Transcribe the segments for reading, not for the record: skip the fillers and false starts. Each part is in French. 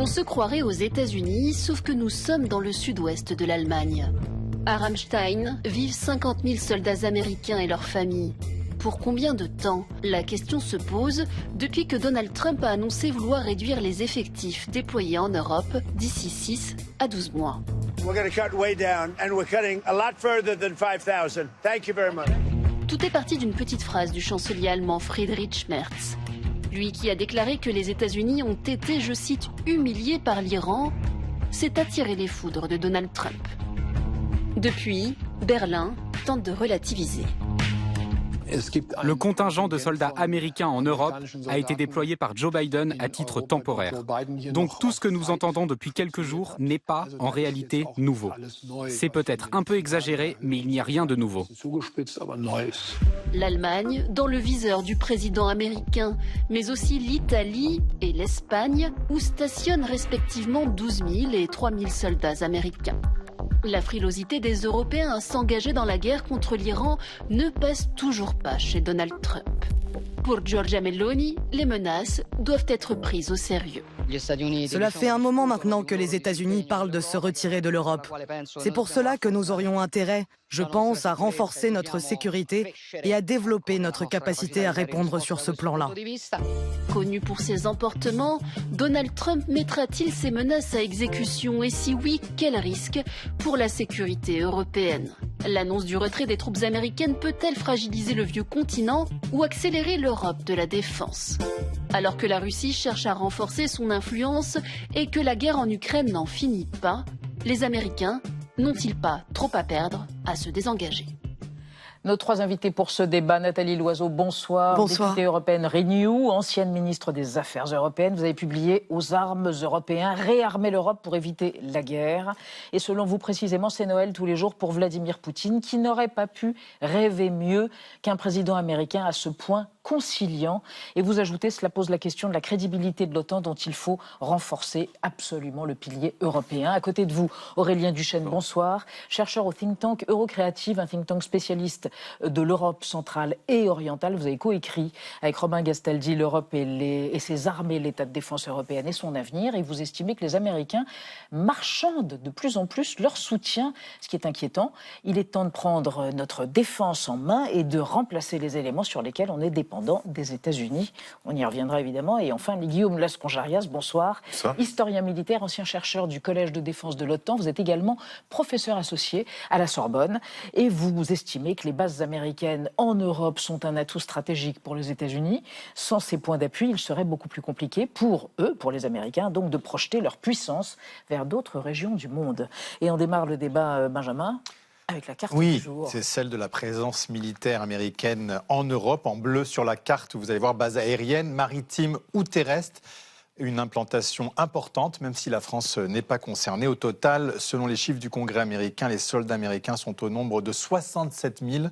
On se croirait aux États-Unis, sauf que nous sommes dans le sud-ouest de l'Allemagne. À Ramstein vivent 50 000 soldats américains et leurs familles. Pour combien de temps? La question se pose depuis que Donald Trump a annoncé vouloir réduire les effectifs déployés en Europe d'ici 6 à 12 mois. Tout est parti d'une petite phrase du chancelier allemand Friedrich Merz. Lui qui a déclaré que les États-Unis ont été, je cite, humiliés par l'Iran, s'est attiré les foudres de Donald Trump. Depuis, Berlin tente de relativiser. Le contingent de soldats américains en Europe a été déployé par Joe Biden à titre temporaire. Donc tout ce que nous entendons depuis quelques jours n'est pas, en réalité, nouveau. C'est peut-être un peu exagéré, mais il n'y a rien de nouveau. L'Allemagne, dans le viseur du président américain, mais aussi l'Italie et l'Espagne, où stationnent respectivement 12 000 et 3 000 soldats américains. La frilosité des Européens à s'engager dans la guerre contre l'Iran ne pèse toujours pas chez Donald Trump. Pour Giorgia Meloni, les menaces doivent être prises au sérieux. Cela fait un moment maintenant que les États-Unis parlent de se retirer de l'Europe. C'est pour cela que nous aurions intérêt, je pense, à renforcer notre sécurité et à développer notre capacité à répondre sur ce plan-là. Connu pour ses emportements, Donald Trump mettra-t-il ses menaces à exécution et si oui, quel risque pour la sécurité européenne? L'annonce du retrait des troupes américaines peut-elle fragiliser le vieux continent ou accélérer l'Europe de la défense? Alors que la Russie cherche à renforcer son influence et que la guerre en Ukraine n'en finit pas, les Américains n'ont-ils pas trop à perdre à se désengager? Nos trois invités pour ce débat, Nathalie Loiseau, bonsoir. Bonsoir. Députée européenne Renew, ancienne ministre des Affaires européennes. Vous avez publié Aux armes européens, réarmer l'Europe pour éviter la guerre. Et selon vous précisément, c'est Noël tous les jours pour Vladimir Poutine, qui n'aurait pas pu rêver mieux qu'un président américain à ce point conciliant. Et vous ajoutez, cela pose la question de la crédibilité de l'OTAN dont il faut renforcer absolument le pilier européen. À côté de vous, Aurélien Duchesne, bonsoir. Chercheur au think tank Eurocréative, un think tank spécialiste de l'Europe centrale et orientale. Vous avez coécrit avec Robin Gastaldi l'Europe et ses armées, l'état de défense européenne et son avenir. Et vous estimez que les Américains marchandent de plus en plus leur soutien, ce qui est inquiétant. Il est temps de prendre notre défense en main et de remplacer les éléments sur lesquels on est dépendant des États-Unis. On y reviendra évidemment. Et enfin, Guillaume Lasconjarias, bonsoir. Historien militaire, ancien chercheur du Collège de défense de l'OTAN. Vous êtes également professeur associé à la Sorbonne. Et vous estimez que les bases américaines en Europe sont un atout stratégique pour les États-Unis. Sans ces points d'appui, il serait beaucoup plus compliqué pour eux, pour les Américains, donc de projeter leur puissance vers d'autres régions du monde. Et on démarre le débat, Benjamin, avec la carte du jour. Oui, c'est celle de la présence militaire américaine en Europe. En bleu sur la carte, vous allez voir base aérienne, maritime ou terrestre. Une implantation importante, même si la France n'est pas concernée. Au total, selon les chiffres du Congrès américain, les soldats américains sont au nombre de 67 000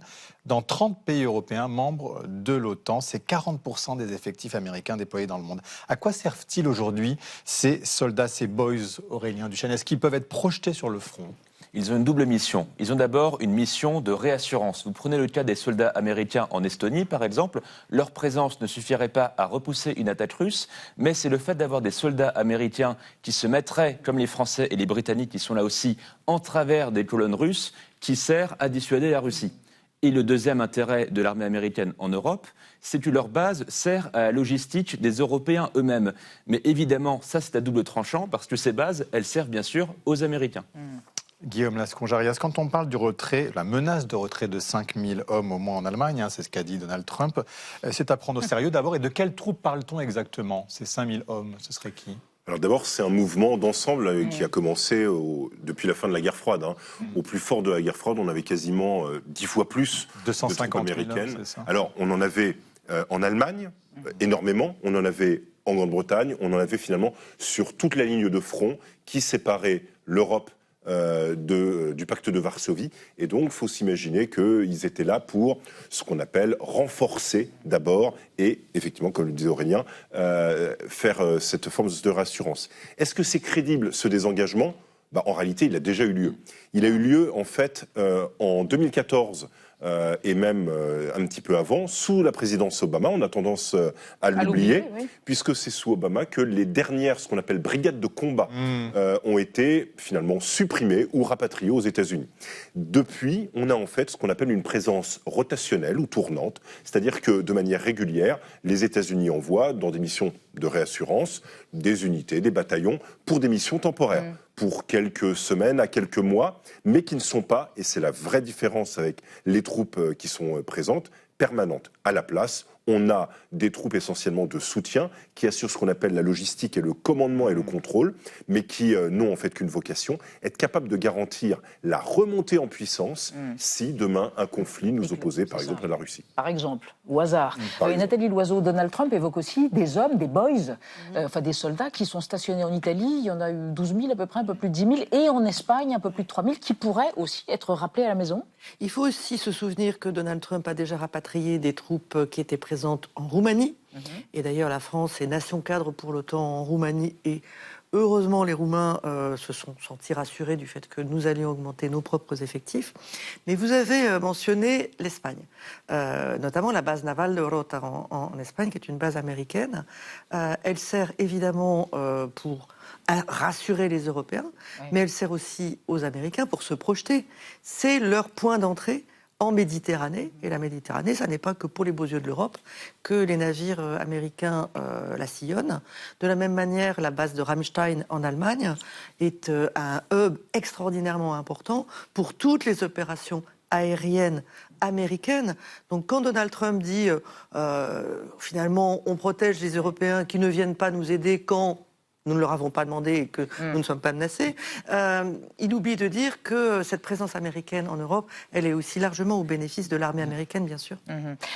dans 30 pays européens membres de l'OTAN. C'est 40% des effectifs américains déployés dans le monde. À quoi servent-ils aujourd'hui ces soldats, ces boys, Aurélien Duchesne? Est-ce qu'ils peuvent être projetés sur le front? Ils ont une double mission. Ils ont d'abord une mission de réassurance. Vous prenez le cas des soldats américains en Estonie, par exemple. Leur présence ne suffirait pas à repousser une attaque russe, mais c'est le fait d'avoir des soldats américains qui se mettraient, comme les Français et les Britanniques qui sont là aussi, en travers des colonnes russes, qui sert à dissuader la Russie. Et le deuxième intérêt de l'armée américaine en Europe, c'est que leur base sert à la logistique des Européens eux-mêmes. Mais évidemment, ça c'est à double tranchant, parce que ces bases, elles servent bien sûr aux Américains. Guillaume Lasconjarias, quand on parle du retrait, la menace de retrait de 5000 hommes au moins en Allemagne, c'est ce qu'a dit Donald Trump, c'est à prendre au sérieux d'abord. Et de quelles troupes parle-t-on exactement? Ces 5000 hommes, ce serait qui? Alors d'abord, c'est un mouvement d'ensemble qui a commencé depuis la fin de la guerre froide. Au plus fort de la guerre froide, on avait quasiment 10 fois plus de troupes américaines. Alors on en avait en Allemagne, énormément. On en avait en Grande-Bretagne. On en avait finalement sur toute la ligne de front qui séparait l'Europe du pacte de Varsovie. Et donc, il faut s'imaginer qu'ils étaient là pour ce qu'on appelle renforcer d'abord et, effectivement, comme le disait Aurélien, faire cette forme de rassurance. Est-ce que c'est crédible, ce désengagement ? En réalité, il a déjà eu lieu. Il a eu lieu, en fait, en 2014, et même un petit peu avant, sous la présidence Obama. On a tendance à l'oublier, oui. Puisque c'est sous Obama que les dernières, ce qu'on appelle brigades de combat, ont été finalement supprimées ou rapatriées aux États-Unis. Depuis, on a en fait ce qu'on appelle une présence rotationnelle ou tournante, c'est-à-dire que de manière régulière, les États-Unis envoient dans des missions de réassurance des unités, des bataillons pour des missions temporaires. Pour quelques semaines à quelques mois, mais qui ne sont pas, et c'est la vraie différence avec les troupes qui sont présentes, permanentes. À la place, on a des troupes essentiellement de soutien qui assurent ce qu'on appelle la logistique et le commandement et le contrôle, mais qui n'ont en fait qu'une vocation, être capable de garantir la remontée en puissance si demain un conflit nous opposait par exemple à la Russie. Par exemple, au hasard. Nathalie Loiseau, Donald Trump évoque aussi des hommes, des boys, enfin des soldats qui sont stationnés en Italie. Il y en a eu 12 000 à peu près, un peu plus de 10 000, et en Espagne un peu plus de 3 000, qui pourraient aussi être rappelés à la maison. Il faut aussi se souvenir que Donald Trump a déjà rapatrié des troupes qui étaient présentes en Roumanie. Et d'ailleurs, la France est nation cadre pour l'OTAN en Roumanie. Et heureusement, les Roumains se sont sentis rassurés du fait que nous allions augmenter nos propres effectifs. Mais vous avez mentionné l'Espagne, notamment la base navale de Rota en Espagne, qui est une base américaine. Elle sert évidemment pour rassurer les Européens, mais elle sert aussi aux Américains pour se projeter. C'est leur point d'entrée en Méditerranée, et la Méditerranée, ça n'est pas que pour les beaux yeux de l'Europe que les navires américains la sillonnent. De la même manière, la base de Ramstein en Allemagne est un hub extraordinairement important pour toutes les opérations aériennes américaines. Donc quand Donald Trump dit finalement on protège les Européens qui ne viennent pas nous aider quand nous ne leur avons pas demandé et que nous ne sommes pas menacés, il oublie de dire que cette présence américaine en Europe, elle est aussi largement au bénéfice de l'armée américaine, bien sûr.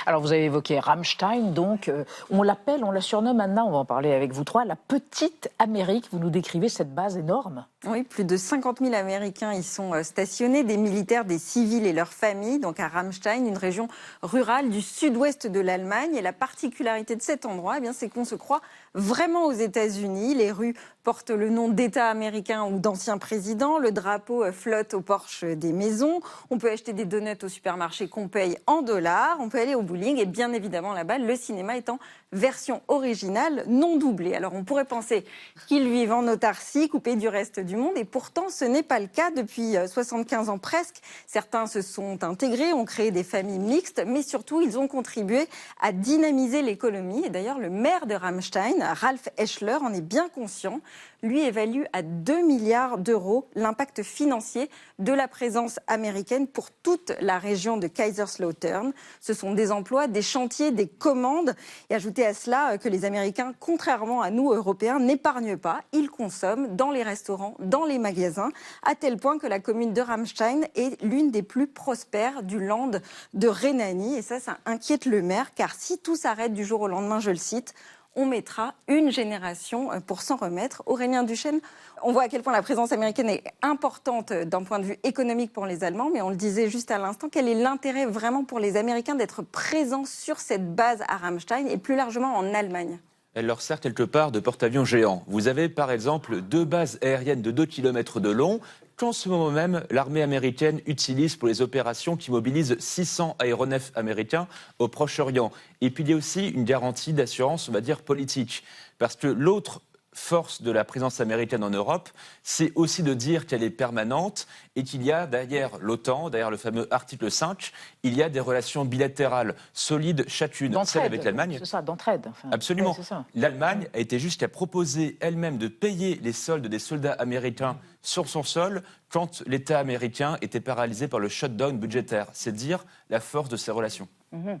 Alors vous avez évoqué Ramstein, donc on la surnomme maintenant, on va en parler avec vous trois, la petite Amérique. Vous nous décrivez cette base énorme. Oui, plus de 50 000 Américains y sont stationnés, des militaires, des civils et leurs familles, donc à Ramstein, une région rurale du sud-ouest de l'Allemagne. Et la particularité de cet endroit, eh bien, c'est qu'on se croit vraiment aux États-Unis. Les rues portent le nom d'États américains ou d'anciens présidents. Le drapeau flotte au porche des maisons. On peut acheter des donuts au supermarché qu'on paye en dollars. On peut aller au bowling et bien évidemment là-bas, le cinéma est en version originale, non doublée. Alors on pourrait penser qu'ils vivent en autarcie, coupés du reste du monde, et pourtant ce n'est pas le cas depuis 75 ans presque. Certains se sont intégrés, ont créé des familles mixtes, mais surtout ils ont contribué à dynamiser l'économie. Et d'ailleurs le maire de Ramstein, Ralf Eschler, en est bien conscient. Lui évalue à 2 milliards d'euros l'impact financier de la présence américaine pour toute la région de Kaiserslautern. Ce sont des emplois, des chantiers, des commandes. Et ajoutez à cela que les Américains, contrairement à nous, Européens, n'épargnent pas. Ils consomment dans les restaurants, dans les magasins, à tel point que la commune de Ramstein est l'une des plus prospères du land de Rhénanie. Et ça inquiète le maire, car si tout s'arrête du jour au lendemain, je le cite, on mettra une génération pour s'en remettre. Aurélien Duchesne, on voit à quel point la présence américaine est importante d'un point de vue économique pour les Allemands, mais on le disait juste à l'instant, quel est l'intérêt vraiment pour les Américains d'être présents sur cette base à Ramstein et plus largement en Allemagne ? Elle leur sert quelque part de porte-avions géant. Vous avez par exemple 2 bases aériennes de 2 km de long qu'en ce moment même l'armée américaine utilise pour les opérations qui mobilisent 600 aéronefs américains au Proche-Orient. Et puis il y a aussi une garantie d'assurance, on va dire, politique. Parce que l'autre force de la présence américaine en Europe, c'est aussi de dire qu'elle est permanente et qu'il y a derrière l'OTAN, derrière le fameux article 5, il y a des relations bilatérales solides chacune. Celle avec l'Allemagne. C'est ça, d'entraide. Enfin, absolument. Ouais, L'Allemagne a été jusqu'à proposer elle-même de payer les soldes des soldats américains sur son sol quand l'État américain était paralysé par le shutdown budgétaire. C'est dire la force de ces relations.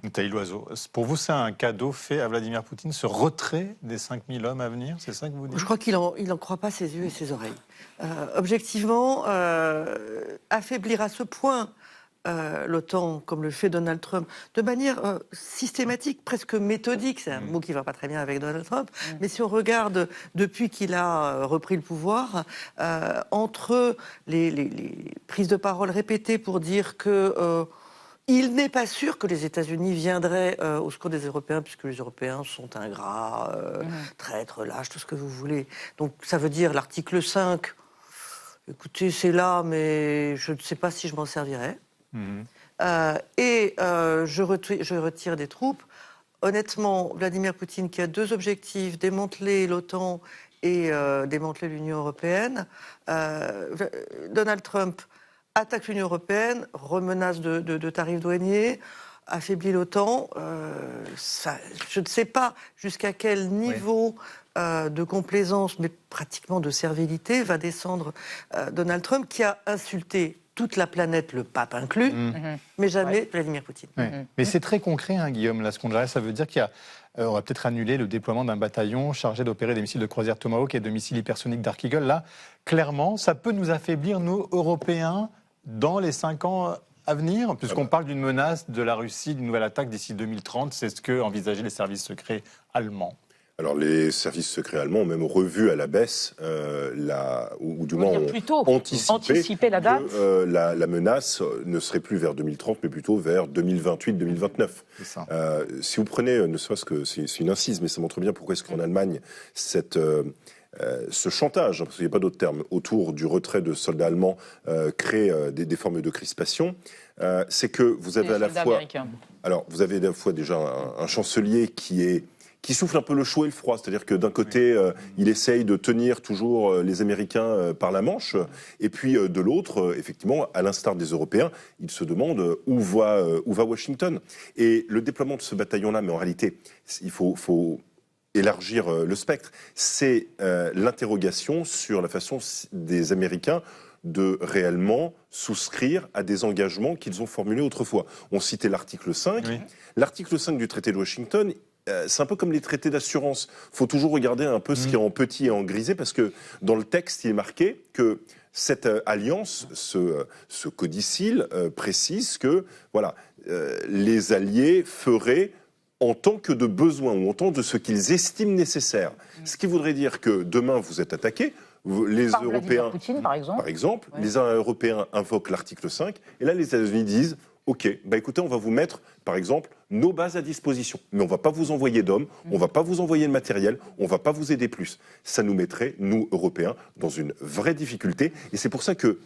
Nathalie Loiseau, pour vous, c'est un cadeau fait à Vladimir Poutine, ce retrait des 5000 hommes à venir, c'est ça que vous dites ? Je crois qu'il n'en croit pas ses yeux et ses oreilles. Objectivement, affaiblir à ce point l'OTAN, comme le fait Donald Trump, de manière systématique, presque méthodique, c'est un mot qui ne va pas très bien avec Donald Trump, mais si on regarde depuis qu'il a repris le pouvoir, entre les prises de parole répétées pour dire que il n'est pas sûr que les États-Unis viendraient au secours des Européens, puisque les Européens sont ingrats, traîtres, lâches, tout ce que vous voulez. Donc ça veut dire l'article 5, écoutez, c'est là, mais je ne sais pas si je m'en servirais. je retire des troupes. Honnêtement, Vladimir Poutine, qui a deux objectifs, démanteler l'OTAN et démanteler l'Union européenne, Donald Trump attaque l'Union européenne, remenace de tarifs douaniers, affaiblit l'OTAN. Je ne sais pas jusqu'à quel niveau de complaisance, mais pratiquement de servilité, va descendre Donald Trump, qui a insulté toute la planète, le pape inclus, mais jamais Vladimir Poutine. Mais c'est très concret, hein, Guillaume, là, ce qu'on dirait. Ça veut dire qu'on va peut-être annuler le déploiement d'un bataillon chargé d'opérer des missiles de croisière Tomahawk et de missiles hypersoniques Dark Eagle. Là, clairement, ça peut nous affaiblir, nous, Européens, dans les 5 ans à venir, puisqu'on parle d'une menace de la Russie, d'une nouvelle attaque d'ici 2030. C'est ce que envisageaient les services secrets allemands. Alors, les services secrets allemands ont même revu à la baisse, ou du moins ont anticipé la date. La menace ne serait plus vers 2030, mais plutôt vers 2028-2029. Si vous prenez, ne serait-ce que, c'est une incise, mais ça montre bien pourquoi est-ce qu'en Allemagne, ce chantage, parce qu'il n'y a pas d'autre terme, autour du retrait de soldats allemands crée des formes de crispation, c'est que vous avez à la fois... Alors, vous avez à la fois déjà un chancelier qui souffle un peu le chaud et le froid, c'est-à-dire que d'un côté, il essaye de tenir toujours les Américains par la manche, et puis de l'autre, effectivement, à l'instar des Européens, il se demande où va Washington. Et le déploiement de ce bataillon-là, mais en réalité, il faut élargir le spectre, c'est l'interrogation sur la façon des Américains de réellement souscrire à des engagements qu'ils ont formulés autrefois. On citait l'article 5. Oui. L'article 5 du traité de Washington, c'est un peu comme les traités d'assurance. Il faut toujours regarder un peu ce qui est en petit et en grisé, parce que dans le texte, il est marqué que cette alliance, ce codicile, précise que les alliés feraient en tant que de besoin ou en tant de ce qu'ils estiment nécessaire. Ce qui voudrait dire que demain, vous êtes attaqués, les Européens, Poutine, par exemple, les Européens invoquent l'article 5, et là, les États-Unis disent OK, écoutez, on va vous mettre, par exemple, nos bases à disposition. Mais on ne va pas vous envoyer d'hommes, on ne va pas vous envoyer de matériel, on ne va pas vous aider plus. Ça nous mettrait, nous, Européens, dans une vraie difficulté. Et c'est pour ça que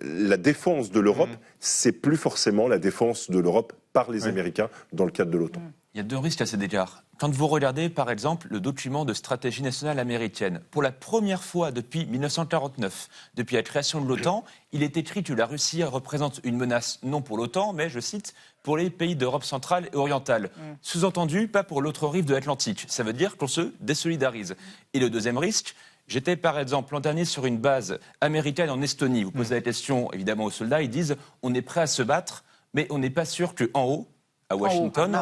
la défense de l'Europe, c'est plus forcément la défense de l'Europe par les Américains dans le cadre de l'OTAN. Il y a deux risques à cet égard. Quand vous regardez, par exemple, le document de stratégie nationale américaine, pour la première fois depuis 1949, depuis la création de l'OTAN, il est écrit que la Russie représente une menace non pour l'OTAN, mais, je cite, pour les pays d'Europe centrale et orientale. Sous-entendu, pas pour l'autre rive de l'Atlantique. Ça veut dire qu'on se désolidarise. Et le deuxième risque, j'étais par exemple l'an dernier sur une base américaine en Estonie. Vous posez la question évidemment aux soldats, ils disent on est prêt à se battre, mais on n'est pas sûr qu'en haut, à Washington,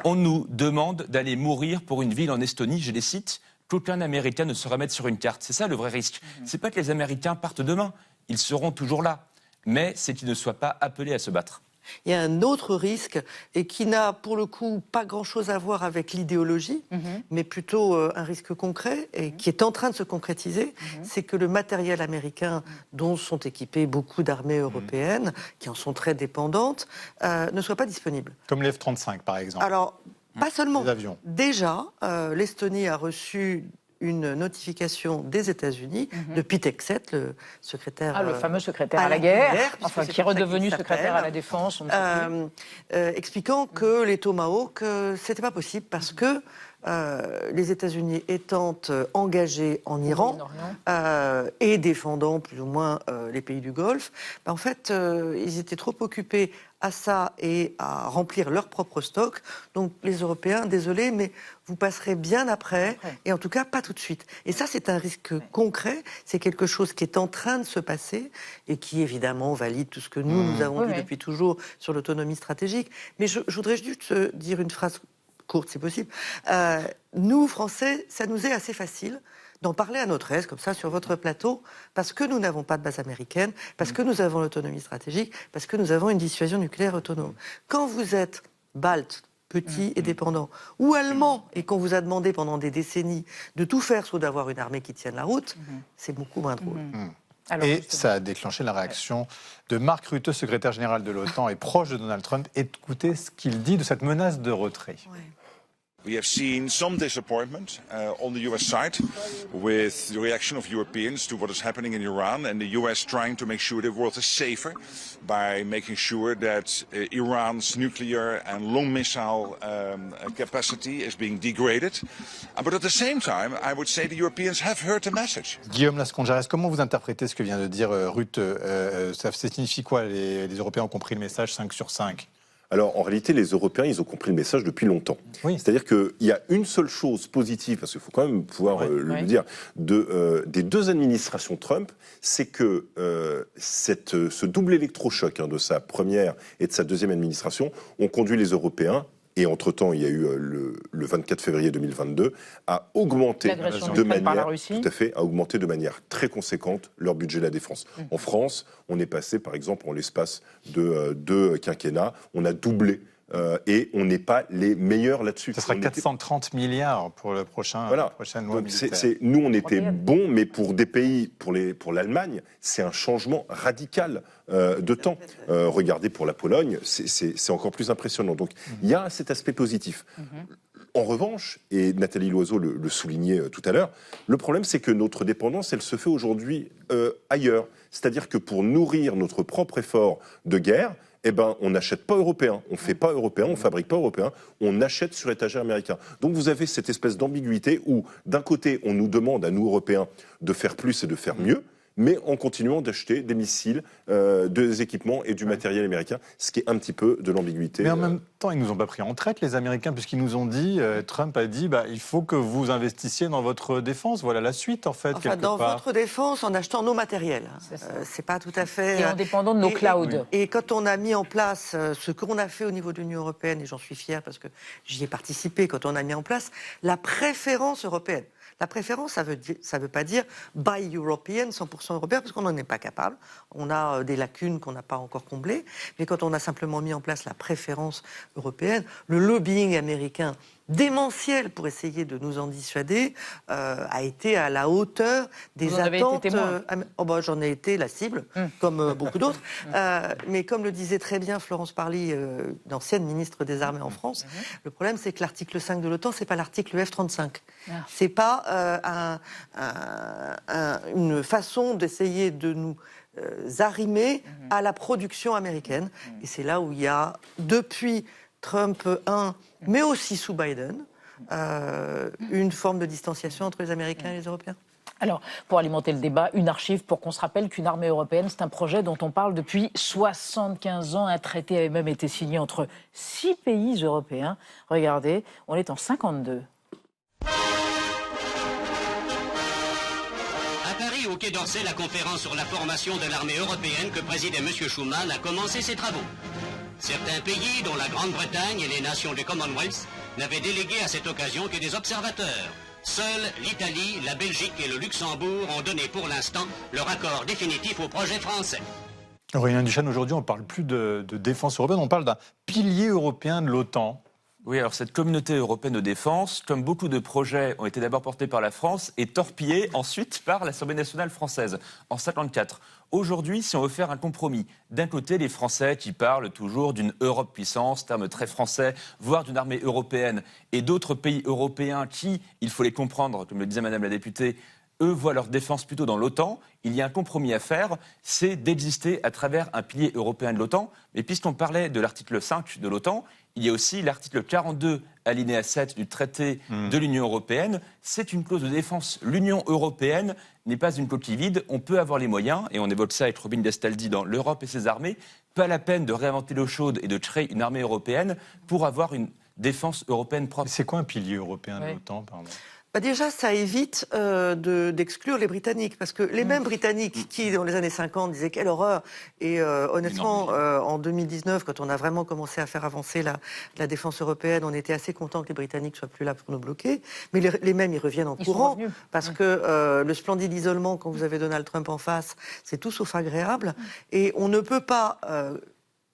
on nous demande d'aller mourir pour une ville en Estonie, je les cite, qu'aucun Américain ne se remette sur une carte. C'est ça le vrai risque. C'est pas que les Américains partent demain, ils seront toujours là, mais c'est qu'ils ne soient pas appelés à se battre. Il y a un autre risque, et qui n'a pour le coup pas grand-chose à voir avec l'idéologie, mais plutôt un risque concret, et qui est en train de se concrétiser, c'est que le matériel américain, dont sont équipées beaucoup d'armées européennes, qui en sont très dépendantes, ne soit pas disponible. Comme les F-35 par exemple. Alors, pas seulement. Les avions. Déjà, l'Estonie a reçu une notification des États-Unis de Pete Hegseth, le secrétaire... le fameux secrétaire à la guerre, enfin, qui est redevenu secrétaire à la défense. Expliquant que les Tomahawks, c'était pas possible parce que les États-Unis étant engagés en Iran et défendant plus ou moins les pays du Golfe, en fait, ils étaient trop occupés à ça et à remplir leur propre stock. Donc les Européens, désolé, mais vous passerez bien après, et en tout cas pas tout de suite. Et ça, c'est un risque concret, c'est quelque chose qui est en train de se passer et qui évidemment valide tout ce que nous avons dit depuis toujours sur l'autonomie stratégique. Mais je voudrais juste dire une phrase courte, si possible. Nous, Français, ça nous est assez facile d'en parler à notre aise, comme ça, sur votre plateau, parce que nous n'avons pas de base américaine, parce que nous avons l'autonomie stratégique, parce que nous avons une dissuasion nucléaire autonome. Quand vous êtes balte, petit et dépendant, ou allemand, et qu'on vous a demandé pendant des décennies de tout faire sauf d'avoir une armée qui tienne la route, c'est beaucoup moins drôle. Alors, et ça a déclenché la réaction de Mark Rutte, secrétaire général de l'OTAN et proche de Donald Trump. Écoutez ce qu'il dit de cette menace de retrait. We have seen some disappointment on the US side with the reaction of Europeans to what is happening in Iran, and the US trying to make sure the world is safer by making sure that Iran's nuclear and long missile capacity is being degraded. But at the same time, I would say the Europeans have heard the message. Guillaume Lasconjares, comment vous interprétez ce que vient de dire Ruth? Ça signifie quoi? Les Européens ont compris le message 5 sur 5? Alors, en réalité, les Européens, ils ont compris le message depuis longtemps. Oui. C'est-à-dire qu'il y a une seule chose positive, parce qu'il faut quand même pouvoir le dire, des deux administrations Trump, c'est que ce double électrochoc de sa première et de sa deuxième administration ont conduit les Européens, et entre-temps, il y a eu le 24 février 2022, à augmenter de manière très conséquente leur budget de la défense. En France, on est passé, par exemple, en l'espace de 2 quinquennats, on a doublé. Et on n'est pas les meilleurs là-dessus. Ça sera 430 milliards pour la prochaine loi militaire. Nous, on était bons, mais pour des pays, pour l'Allemagne, c'est un changement radical de temps. Regardez pour la Pologne, c'est encore plus impressionnant. Donc, il y a cet aspect positif. En revanche, et Nathalie Loiseau le soulignait tout à l'heure, le problème, c'est que notre dépendance, elle se fait aujourd'hui ailleurs. C'est-à-dire que pour nourrir notre propre effort de guerre, eh ben, on n'achète pas européen, on ne fait pas européen, on ne fabrique pas européen, on achète sur étagère américain. Donc vous avez cette espèce d'ambiguïté où, d'un côté, on nous demande à nous, Européens, de faire plus et de faire mieux, mais en continuant d'acheter des missiles, des équipements et du matériel américain, ce qui est un petit peu de l'ambiguïté. Mais en même temps, ils ne nous ont pas pris en traite, les Américains, puisqu'ils nous ont dit, Trump a dit, il faut que vous investissiez dans votre défense. Voilà la suite, en fait, enfin, dans votre défense, en achetant nos matériels. C'est pas tout à fait... Et en dépendant de nos clouds. Et quand on a mis en place ce qu'on a fait au niveau de l'Union européenne, et j'en suis fière parce que j'y ai participé, quand on a mis en place la préférence européenne. La préférence, ça veut pas dire buy European, 100% européen, parce qu'on n'en est pas capable. On a des lacunes qu'on n'a pas encore comblées. Mais quand on a simplement mis en place la préférence européenne, le lobbying américain démentiel pour essayer de nous en dissuader a été à la hauteur des attentes. J'en ai été la cible, comme beaucoup d'autres. Mais comme le disait très bien Florence Parly, l'ancienne ministre des Armées en France, le problème c'est que l'article 5 de l'OTAN, c'est pas l'article F-35. C'est pas une façon d'essayer de nous arrimer à la production américaine. Et c'est là où il y a, depuis Trump 1, mais aussi sous Biden, une forme de distanciation entre les Américains et les Européens. Alors, pour alimenter le débat, une archive pour qu'on se rappelle qu'une armée européenne, c'est un projet dont on parle depuis 75 ans. Un traité avait même été signé entre 6 pays européens. Regardez, on est en 52. Au Quai d'Orsay, la conférence sur la formation de l'armée européenne que présidait M. Schuman a commencé ses travaux. Certains pays, dont la Grande-Bretagne et les nations du Commonwealth, n'avaient délégué à cette occasion que des observateurs. Seuls l'Italie, la Belgique et le Luxembourg ont donné pour l'instant leur accord définitif au projet français. Aurélien Duchesne, aujourd'hui, on ne parle plus de défense européenne, on parle d'un pilier européen de l'OTAN. Oui, alors cette communauté européenne de défense, comme beaucoup de projets ont été d'abord portés par la France et torpillés ensuite par l'Assemblée nationale française en 1954. Aujourd'hui, si on veut faire un compromis, d'un côté les Français qui parlent toujours d'une Europe puissance, terme très français, voire d'une armée européenne, et d'autres pays européens qui, il faut les comprendre, comme le disait Madame la députée, eux voient leur défense plutôt dans l'OTAN. Il y a un compromis à faire, c'est d'exister à travers un pilier européen de l'OTAN. Mais puisqu'on parlait de l'article 5 de l'OTAN, il y a aussi l'article 42, alinéa 7 du traité de l'Union européenne. C'est une clause de défense. L'Union européenne n'est pas une coquille vide. On peut avoir les moyens, et on évoque ça avec Robin Destaldi dans l'Europe et ses armées. Pas la peine de réinventer l'eau chaude et de créer une armée européenne pour avoir une défense européenne propre. C'est quoi un pilier européen de l'OTAN, pardon ? Déjà, ça évite d'exclure les Britanniques, parce que les mêmes Britanniques qui, dans les années 50, disaient quelle horreur, et honnêtement, en 2019, quand on a vraiment commencé à faire avancer la défense européenne, on était assez content que les Britanniques soient plus là pour nous bloquer, mais les mêmes, ils reviennent en courant, parce que le splendide isolement, quand vous avez Donald Trump en face, c'est tout sauf agréable, et on ne peut pas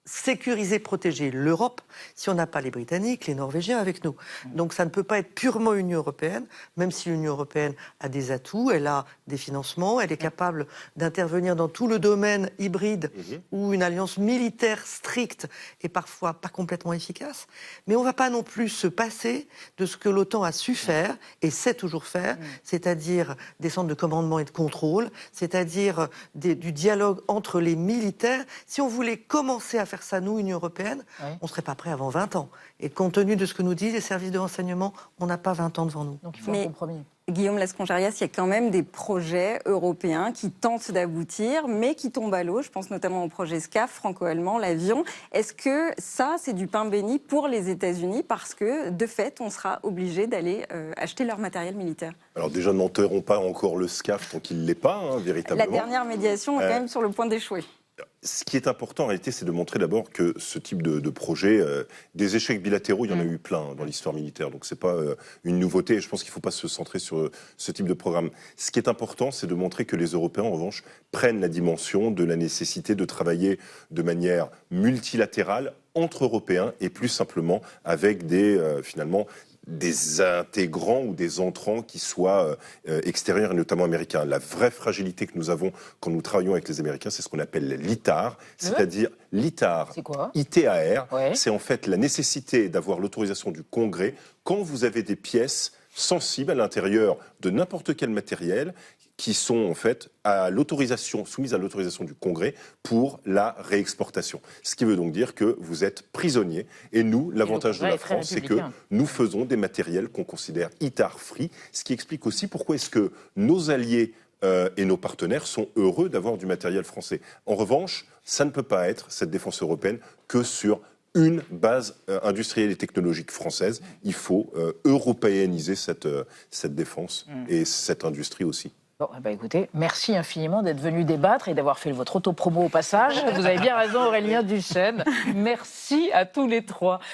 sécuriser, protéger l'Europe si on n'a pas les Britanniques, les Norvégiens avec nous. Donc ça ne peut pas être purement Union européenne, même si l'Union européenne a des atouts, elle a des financements, elle est capable d'intervenir dans tout le domaine hybride où une alliance militaire stricte est parfois pas complètement efficace. Mais on ne va pas non plus se passer de ce que l'OTAN a su faire et sait toujours faire, c'est-à-dire des centres de commandement et de contrôle, c'est-à-dire du dialogue entre les militaires. Si on voulait commencer à faire ça, nous, Union européenne, on ne serait pas prêt avant 20 ans. Et compte tenu de ce que nous disent les services de renseignement, on n'a pas 20 ans devant nous. Donc il faut un compromis. Guillaume Lascongérias, il y a quand même des projets européens qui tentent d'aboutir, mais qui tombent à l'eau. Je pense notamment au projet SCAF, franco-allemand, l'avion. Est-ce que ça, c'est du pain béni pour les États-Unis parce que, de fait, on sera obligé d'aller acheter leur matériel militaire? Alors déjà, n'enterrons pas encore le SCAF tant qu'il ne l'est pas, véritablement. La dernière médiation est quand même sur le point d'échouer. Ce qui est important en réalité, c'est de montrer d'abord que ce type de projet, des échecs bilatéraux, il y en a eu plein dans l'histoire militaire. Donc c'est pas une nouveauté. Et je pense qu'il ne faut pas se centrer sur ce type de programme. Ce qui est important, c'est de montrer que les Européens, en revanche, prennent la dimension de la nécessité de travailler de manière multilatérale entre Européens et plus simplement avec finalement des intégrants ou des entrants qui soient extérieurs et notamment américains. La vraie fragilité que nous avons quand nous travaillons avec les Américains, c'est ce qu'on appelle l'ITAR, c'est-à-dire l'ITAR, ITAR, c'est en fait la nécessité d'avoir l'autorisation du Congrès quand vous avez des pièces sensibles à l'intérieur de n'importe quel matériel qui sont en fait soumises à l'autorisation du Congrès pour la réexportation. Ce qui veut donc dire que vous êtes prisonnier. Et nous, l'avantage de la France, c'est que nous faisons des matériels qu'on considère ITAR-free, ce qui explique aussi pourquoi est-ce que nos alliés et nos partenaires sont heureux d'avoir du matériel français. En revanche, ça ne peut pas être, cette défense européenne, que sur une base industrielle et technologique française. Il faut européaniser cette défense et cette industrie aussi. Bon, écoutez, merci infiniment d'être venu débattre et d'avoir fait votre auto-promo au passage. Vous avez bien raison, Aurélien Duchesne. Merci à tous les trois.